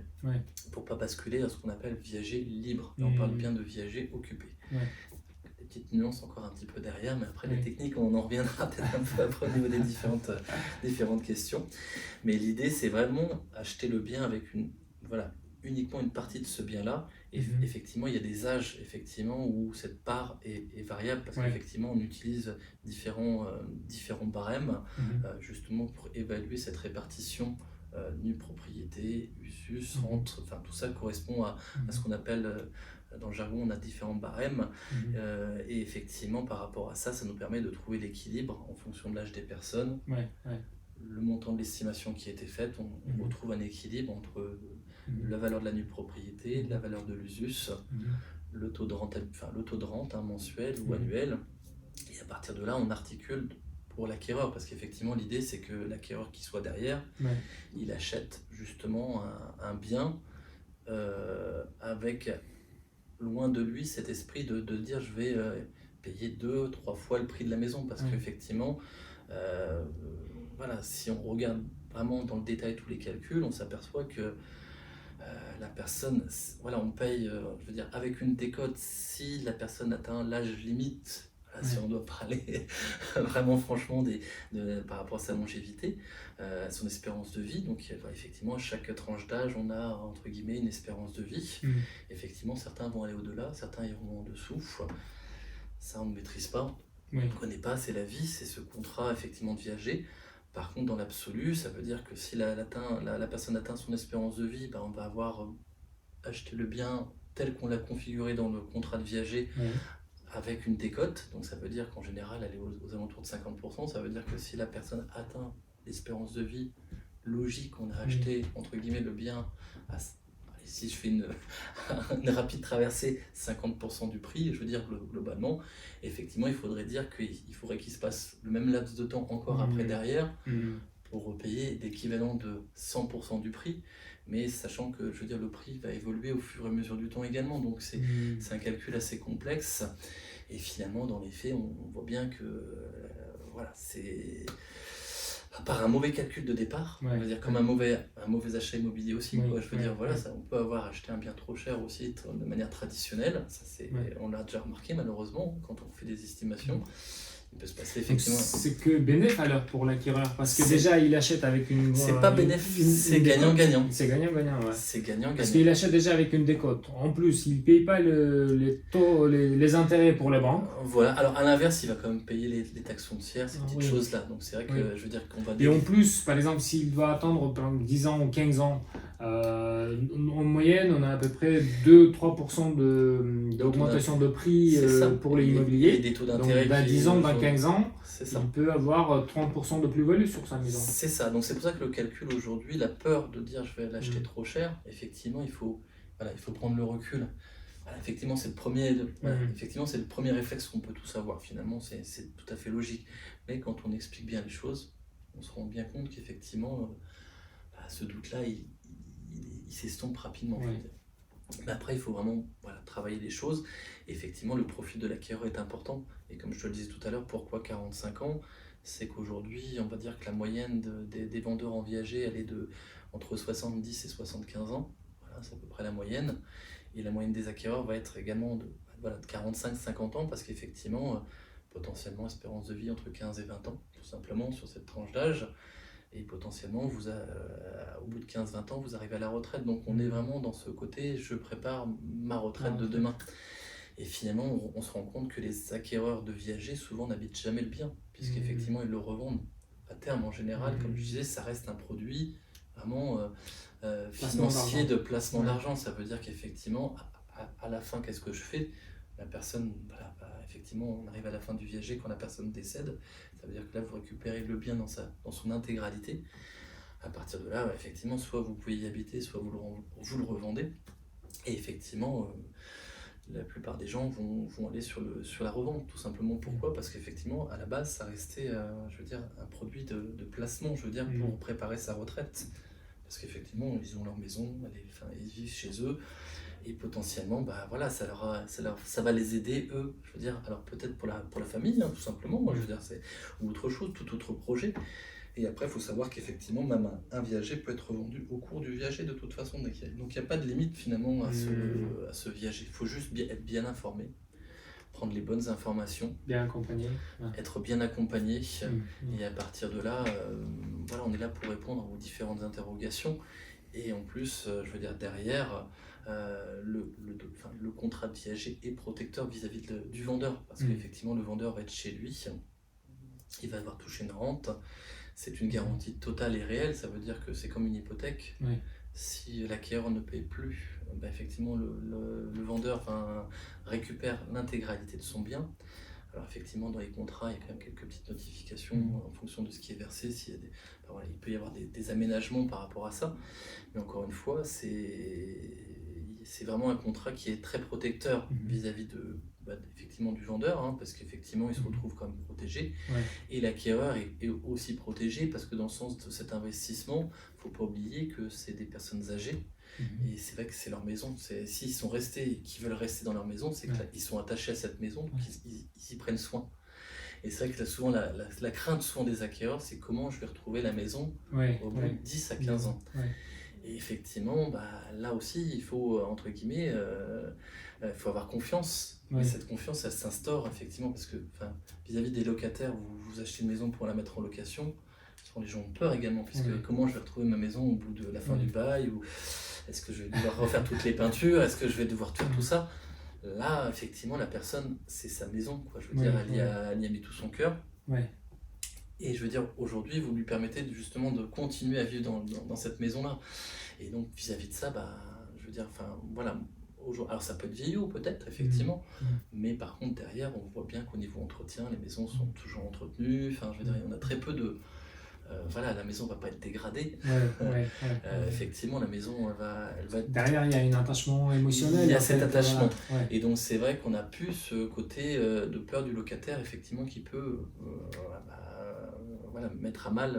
pour ne pas basculer à ce qu'on appelle viager libre. Là, on parle bien de viager occupé. Des petites nuances encore un petit peu derrière, mais après les techniques, on en reviendra peut-être un peu après au niveau des différentes questions. Mais l'idée, c'est vraiment acheter le bien avec uniquement une partie de ce bien-là. Et effectivement, il y a des âges où cette part est variable, parce qu'effectivement, on utilise différents barèmes, justement pour évaluer cette répartition nue propriété, usus, rente, tout ça correspond à ce qu'on appelle... Dans le jargon, on a différents barèmes, et effectivement, par rapport à ça, ça nous permet de trouver l'équilibre en fonction de l'âge des personnes, le montant de l'estimation qui a été faite, on retrouve un équilibre entre la valeur de la nue propriété, la valeur de l'usus, le taux de rente mensuel ou annuel, et à partir de là, on articule pour l'acquéreur, parce qu'effectivement, l'idée, c'est que l'acquéreur qui soit derrière, il achète justement un bien avec... loin de lui cet esprit de dire je vais payer 2-3 fois le prix de la maison, parce qu'effectivement si on regarde vraiment dans le détail tous les calculs, on s'aperçoit que la personne, on paye, avec une décote, si la personne atteint l'âge limite, si on doit parler vraiment franchement par rapport à sa longévité, à son espérance de vie. Donc effectivement, à chaque tranche d'âge, on a entre guillemets une espérance de vie. Effectivement, certains vont aller au-delà, certains iront en dessous. Ça, on ne maîtrise pas, on ne connaît pas, c'est la vie, c'est ce contrat effectivement de viager. Par contre, dans l'absolu, ça veut dire que si la personne atteint son espérance de vie, on va avoir acheté le bien tel qu'on l'a configuré dans le contrat de viager, avec une décote. Donc ça veut dire qu'en général, elle est aux alentours de 50%. Ça veut dire que si la personne atteint l'espérance de vie logique, on a acheté, entre guillemets, le bien si je fais une rapide traversée, 50% du prix, je veux dire globalement, effectivement, il faudrait dire qu'il faudrait qu'il se passe le même laps de temps encore après derrière pour repayer l'équivalent de 100% du prix, mais sachant que, je veux dire, le prix va évoluer au fur et à mesure du temps également, donc c'est un calcul assez complexe, et finalement, dans les faits, on voit bien que, c'est... À part un mauvais calcul de départ, on va dire comme un mauvais achat immobilier aussi, je veux dire, on peut avoir acheté un bien trop cher aussi de manière traditionnelle, ça on l'a déjà remarqué malheureusement quand on fait des estimations. Il peut se passer effectivement.
C'est que bénéfice alors pour l'acquéreur, parce que déjà il achète avec une.
C'est pas bénéfice, c'est gagnant-gagnant.
C'est gagnant-gagnant,
C'est gagnant-gagnant.
Parce qu'il achète déjà avec une décote. En plus, il ne paye pas les taux, les intérêts pour les banques.
Voilà, alors à l'inverse, il va quand même payer les taxes foncières, ces petites choses-là. Donc c'est vrai que je veux dire qu'on va.
Et en plus, par exemple, s'il doit attendre 10 ans ou 15 ans, en moyenne, on a à peu près 2-3% d'augmentation de prix pour l'immobilier.
Et des taux d'intérêt.
Donc, 10 ans, dans 15 ans,
C'est ça.
il peut avoir 30% de plus-value sur sa maison.
C'est ça. Donc c'est pour ça que le calcul aujourd'hui, la peur de dire je vais l'acheter trop cher, effectivement, il faut prendre le recul. Voilà, effectivement, c'est le premier réflexe qu'on peut tous avoir. Finalement, c'est tout à fait logique. Mais quand on explique bien les choses, on se rend bien compte qu'effectivement, ce doute-là, il s'estompe rapidement.
Ouais.
Mais après, il faut vraiment travailler les choses. Et effectivement, le profil de l'acquéreur est important. Et comme je te le disais tout à l'heure, pourquoi 45 ans? C'est qu'aujourd'hui, on va dire que la moyenne des vendeurs en viager, elle est entre 70 et 75 ans. Voilà, c'est à peu près la moyenne. Et la moyenne des acquéreurs va être également de 45-50 ans parce qu'effectivement, potentiellement, espérance de vie entre 15 et 20 ans, tout simplement, sur cette tranche d'âge. Et potentiellement, au bout de 15-20 ans, vous arrivez à la retraite. Donc on est vraiment dans ce côté, je prépare ma retraite de demain. Et finalement, on se rend compte que les acquéreurs de viager, souvent, n'habitent jamais le bien, puisqu'effectivement, ils le revendent. À terme, en général, comme je disais, ça reste un produit vraiment financier de placement d'argent. Ça veut dire qu'effectivement, à la fin, qu'est-ce que je fais? La personne, effectivement, on arrive à la fin du viager quand la personne décède. Ça veut dire que là, vous récupérez le bien dans son intégralité. À partir de là, effectivement, soit vous pouvez y habiter, soit vous le revendez. Et effectivement, la plupart des gens vont aller sur la revente, tout simplement. Pourquoi? Parce qu'effectivement, à la base, ça restait, un produit de placement, pour préparer sa retraite. Parce qu'effectivement, ils ont leur maison, ils vivent chez eux. Et potentiellement, ça va les aider, eux, alors peut-être pour la famille, tout simplement, ou autre chose, tout autre projet. Et après, il faut savoir qu'effectivement, même un viager peut être vendu au cours du viager de toute façon. Donc il n'y a pas de limite finalement à ce viager. Il faut juste être bien informé, prendre les bonnes informations,
bien accompagné,
être bien accompagné. Et à partir de là, on est là pour répondre aux différentes interrogations. Et en plus, derrière, le contrat de viager est protecteur vis-à-vis du vendeur. Parce qu'effectivement, le vendeur va être chez lui, il va devoir toucher une rente. C'est une garantie totale et réelle, ça veut dire que c'est comme une hypothèque.
Oui.
Si l'acquéreur ne paye plus, effectivement, le vendeur récupère l'intégralité de son bien. Alors effectivement, dans les contrats, il y a quand même quelques petites notifications en fonction de ce qui est versé. Il peut y avoir des aménagements par rapport à ça. Mais encore une fois, c'est vraiment un contrat qui est très protecteur vis-à-vis effectivement du vendeur, parce qu'effectivement, il se retrouve quand même protégé.
Ouais. Et
l'acquéreur est aussi protégé parce que dans le sens de cet investissement, il ne faut pas oublier que c'est des personnes âgées. Et c'est vrai que c'est leur maison. S'ils sont restés et qu'ils veulent rester dans leur maison, c'est qu'ils sont attachés à cette maison, donc ils y prennent soin. Et c'est vrai que souvent, la crainte souvent des acquéreurs, c'est comment je vais retrouver la maison au bout de 10 à 15 ans. Ouais. Et effectivement, là aussi, il faut, entre guillemets, faut avoir confiance. Mais cette confiance, elle s'instaure effectivement parce que vis-à-vis des locataires, vous achetez une maison pour la mettre en location. Les gens ont peur également, puisque comment je vais retrouver ma maison au bout de la fin du bail, ou est-ce que je vais devoir refaire toutes les peintures, est-ce que je vais devoir faire tout ça? Là, effectivement, la personne, c'est sa maison, quoi. Elle y a mis tout son cœur. Ouais. Et aujourd'hui, vous lui permettez justement de continuer à vivre dans cette maison-là. Et donc, vis-à-vis de ça, alors ça peut être vieillot peut-être, effectivement, mais par contre, derrière, on voit bien qu'au niveau entretien, les maisons sont toujours entretenues. On a très peu de... la maison ne va pas être dégradée. Effectivement, la maison, elle va être...
Derrière, il y a un attachement émotionnel.
Il y a cet attachement. Et donc, c'est vrai qu'on a plus ce côté de peur du locataire, effectivement, qui peut mettre à mal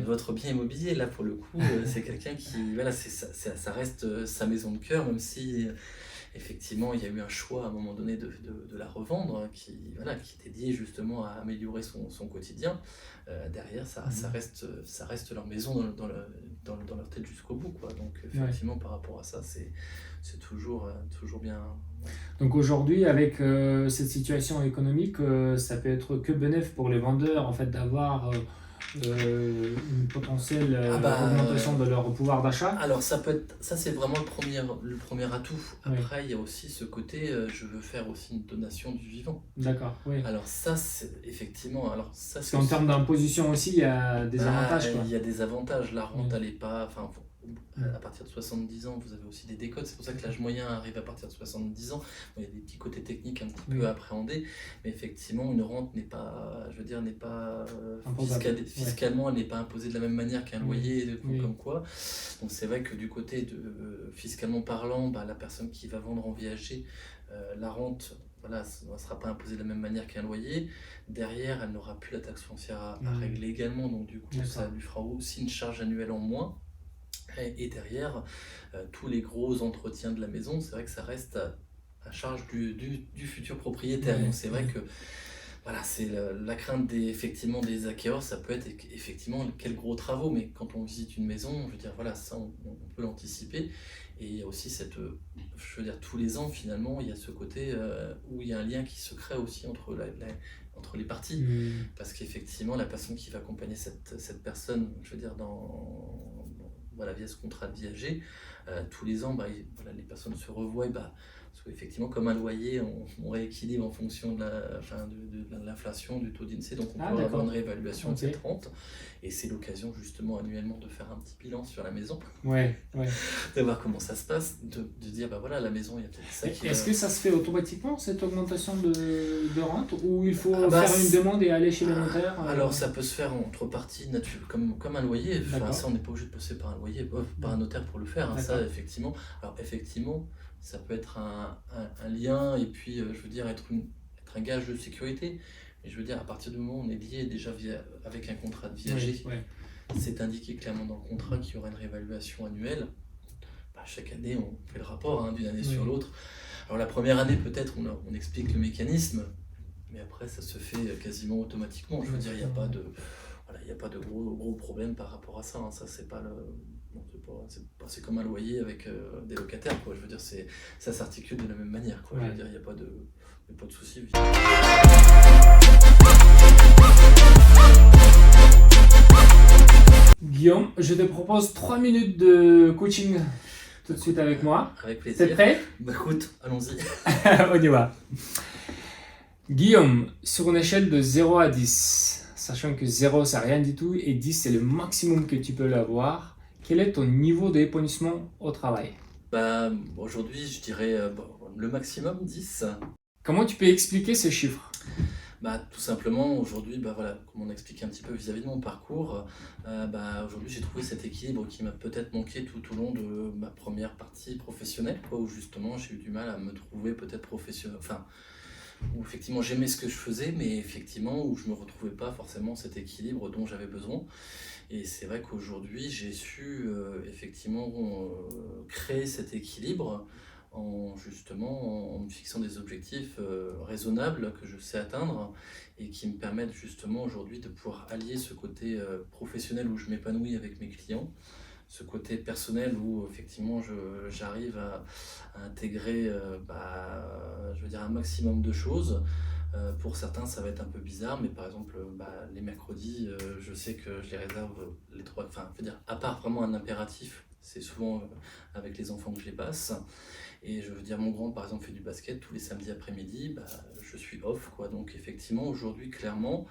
votre bien immobilier. Là, pour le coup, c'est quelqu'un qui... ça reste sa maison de cœur, même si... Effectivement, il y a eu un choix à un moment donné de la revendre qui était lié justement à améliorer son quotidien. Derrière, ça reste leur maison dans leur tête jusqu'au bout, quoi. Donc effectivement, par rapport à ça, c'est toujours bien.
Donc aujourd'hui, avec cette situation économique, ça peut être que bénéfique pour les vendeurs en fait d'avoir une potentielle augmentation de leur pouvoir d'achat.
Alors ça c'est vraiment le premier atout. Après il y a aussi ce côté je veux faire aussi une donation du vivant.
D'accord, oui.
Alors ça c'est effectivement
en termes d'imposition aussi il y a des avantages, quoi.
Il y a des avantages, la rente elle est pas, à partir de 70 ans, vous avez aussi des décotes. C'est pour ça que l'âge moyen arrive à partir de 70 ans. Bon, il y a des petits côtés techniques un petit peu à appréhender, mais effectivement, une rente n'est pas, je veux dire, n'est pas fiscalement, elle n'est pas imposée de la même manière qu'un loyer, comme quoi. Donc c'est vrai que du côté de fiscalement parlant, la personne qui va vendre en viager, la rente, voilà, ne sera pas imposée de la même manière qu'un loyer. Derrière, elle n'aura plus la taxe foncière à régler également, donc du coup, ça lui fera aussi une charge annuelle en moins. Et derrière, tous les gros entretiens de la maison, c'est vrai que ça reste à charge du futur propriétaire. Donc c'est vrai que voilà, c'est la crainte effectivement des acquéreurs, ça peut être effectivement quels gros travaux, mais quand on visite une maison, je veux dire, voilà, ça on peut l'anticiper. Et il y a aussi je veux dire, tous les ans finalement, il y a ce côté où il y a un lien qui se crée aussi entre les parties. Parce qu'effectivement, la personne qui va accompagner cette personne, je veux dire, voilà, via ce contrat de viager, tous les ans, voilà, les personnes se revoient, parce qu'effectivement, comme un loyer, on rééquilibre en fonction de l'inflation, du taux d'INSEE, donc on peut avoir une réévaluation de cette rente, et c'est l'occasion justement annuellement de faire un petit bilan sur la maison, de voir comment ça se passe, de dire, voilà, la maison, il y a peut-être ça qui...
Est-ce que ça se fait automatiquement, cette augmentation de rente, ou il faut faire une demande et aller chez le notaire
Alors ça peut se faire entre parties comme un loyer, ça on n'est pas obligé de passer par un loyer, par un notaire pour le faire, ça effectivement. Alors effectivement, ça peut être un lien et puis je veux dire être un gage de sécurité, mais je veux dire à partir du moment où on est lié déjà avec un contrat de viager, c'est indiqué clairement dans le contrat qu'il y aura une réévaluation annuelle. Chaque année on fait le rapport d'une année sur l'autre. Alors la première année peut-être on explique le mécanisme, mais après ça se fait quasiment automatiquement. Je veux dire, il n'y a pas de gros problème par rapport à ça. Ça c'est pas c'est comme un loyer avec des locataires, quoi. Je veux dire, ça s'articule de la même manière, quoi. Je veux dire, il n'y a pas de souci.
Guillaume, je te propose 3 minutes de coaching tout de suite avec moi.
Avec plaisir.
T'es prêt?
Écoute, allons-y.
On y va. Guillaume, sur une échelle de 0 à 10, sachant que 0 c'est rien du tout et 10 c'est le maximum que tu peux l'avoir, quel est ton niveau d'épanouissement au travail?
Aujourd'hui, je dirais le maximum 10.
Comment tu peux expliquer ce chiffre?
Tout simplement, aujourd'hui, voilà, comme on a expliqué un petit peu vis-à-vis de mon parcours, aujourd'hui j'ai trouvé cet équilibre qui m'a peut-être manqué tout au long de ma première partie professionnelle, où justement j'ai eu du mal à me trouver peut-être professionnel, où effectivement j'aimais ce que je faisais, mais effectivement où je ne me retrouvais pas forcément cet équilibre dont j'avais besoin. Et c'est vrai qu'aujourd'hui j'ai su effectivement créer cet équilibre en me fixant des objectifs raisonnables que je sais atteindre et qui me permettent justement aujourd'hui de pouvoir allier ce côté professionnel où je m'épanouis avec mes clients, ce côté personnel où effectivement j'arrive à intégrer je veux dire un maximum de choses. Pour certains ça va être un peu bizarre, mais par exemple les mercredis je sais que je les réserve les trois, je veux dire à part vraiment un impératif, c'est souvent avec les enfants que je les passe. Et je veux dire, mon grand par exemple fait du basket tous les samedis après-midi, je suis off, quoi. Donc effectivement aujourd'hui clairement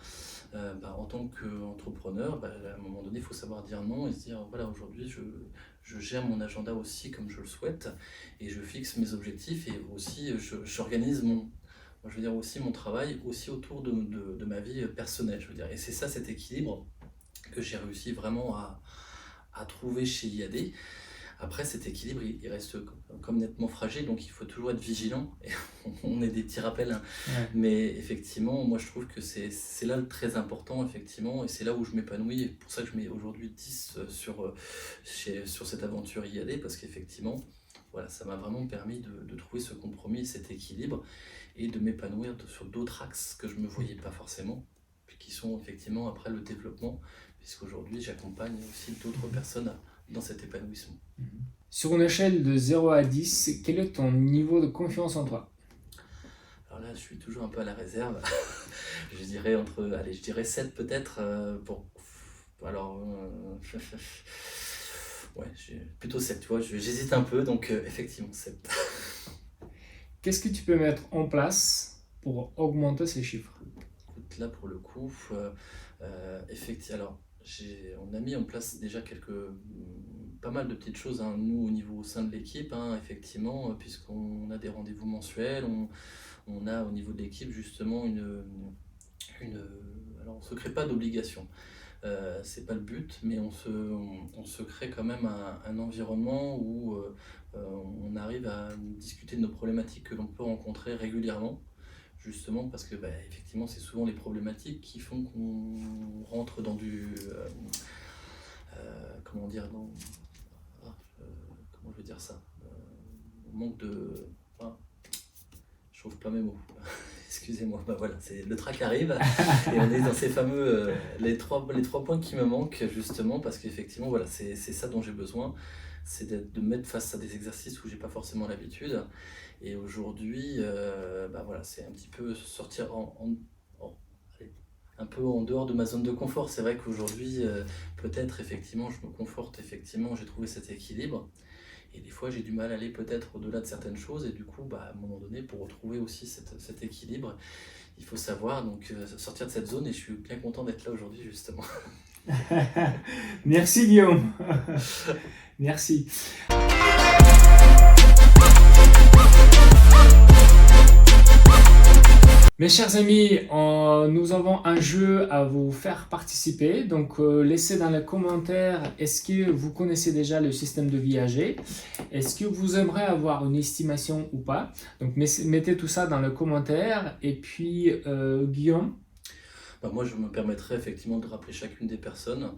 en tant qu'entrepreneur, à un moment donné il faut savoir dire non et se dire voilà, aujourd'hui je gère mon agenda aussi comme je le souhaite et je fixe mes objectifs et aussi j'organise je veux dire aussi mon travail aussi autour de ma vie personnelle, je veux dire. Et c'est ça, cet équilibre que j'ai réussi vraiment à trouver chez IAD. Après, cet équilibre, il reste comme nettement fragile, donc il faut toujours être vigilant. Et on est des petits rappels, mais effectivement, moi je trouve que c'est là le très important, effectivement, et c'est là où je m'épanouis. Et pour ça que je mets aujourd'hui 10 sur cette aventure IAD, parce qu'effectivement, voilà, ça m'a vraiment permis de trouver ce compromis, cet équilibre, et de m'épanouir sur d'autres axes que je ne me voyais pas forcément, puis qui sont effectivement après le développement, puisqu'aujourd'hui j'accompagne aussi d'autres personnes dans cet épanouissement.
Sur une échelle de 0 à 10, quel est ton niveau de confiance en toi?
Alors là, je suis toujours un peu à la réserve. Je dirais 7 peut-être. Ouais, plutôt 7, tu vois, j'hésite un peu, donc effectivement 7.
Qu'est-ce que tu peux mettre en place pour augmenter ces chiffres?
Écoute, là pour le coup, effectivement, alors on a mis en place déjà quelques pas mal de petites choses, hein. Nous, au sein de l'équipe, hein, effectivement, puisqu'on a des rendez-vous mensuels, on a au niveau de l'équipe justement alors on se crée pas d'obligation. C'est pas le but, mais on se crée quand même un environnement où on arrive à discuter de nos problématiques que l'on peut rencontrer régulièrement, justement parce que effectivement c'est souvent les problématiques qui font qu'on rentre dans comment dire, comment je veux dire ça, on manque de... je trouve pas mes mots. Excusez-moi, voilà, le trac arrive et on est dans ces fameux, les trois points qui me manquent justement parce qu'effectivement, voilà, c'est ça dont j'ai besoin, c'est de me mettre face à des exercices où j'ai pas forcément l'habitude. Et aujourd'hui, voilà, c'est un petit peu sortir allez, un peu en dehors de ma zone de confort. C'est vrai qu'aujourd'hui, peut-être effectivement, je me conforte, effectivement, j'ai trouvé cet équilibre. Et des fois, j'ai du mal à aller peut-être au-delà de certaines choses. Et du coup, à un moment donné, pour retrouver aussi cet équilibre, il faut savoir donc sortir de cette zone. Et je suis bien content d'être là aujourd'hui, justement.
Merci Guillaume. Merci. Mes chers amis, nous avons un jeu à vous faire participer. Donc, laissez dans les commentaires, est-ce que vous connaissez déjà le système de Viager? Est-ce que vous aimeriez avoir une estimation ou pas? Donc, mettez tout ça dans les commentaires. Et puis, Guillaume?
Moi, je me permettrai effectivement de rappeler chacune des personnes.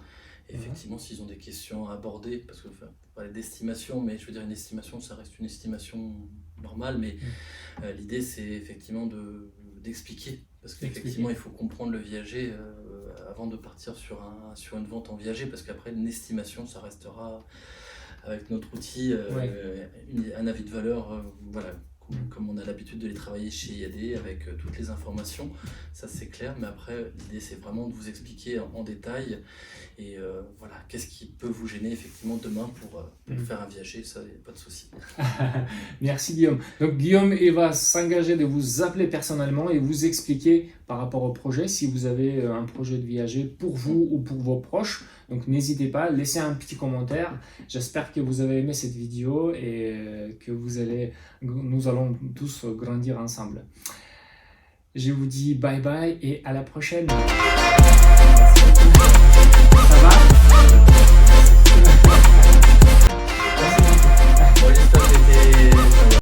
Et effectivement, s'ils ont des questions à aborder, parce que parler d'estimation, mais je veux dire, une estimation, ça reste une estimation normale, mais l'idée, c'est effectivement d'expliquer, parce qu'effectivement, il faut comprendre le viager avant de partir sur une vente en viager, parce qu'après, une estimation, ça restera avec notre outil, un avis de valeur, voilà, comme on a l'habitude de les travailler chez IAD avec toutes les informations, ça c'est clair, mais après l'idée c'est vraiment de vous expliquer en détail et voilà, qu'est-ce qui peut vous gêner effectivement demain pour faire un viager, ça y a pas de souci.
Merci Guillaume. Donc Guillaume il va s'engager de vous appeler personnellement et vous expliquer par rapport au projet, si vous avez un projet de viager pour vous ou pour vos proches. Donc n'hésitez pas, laissez un petit commentaire. J'espère que vous avez aimé cette vidéo et que nous allons tous grandir ensemble. Je vous dis bye bye et à la prochaine. Ça va ?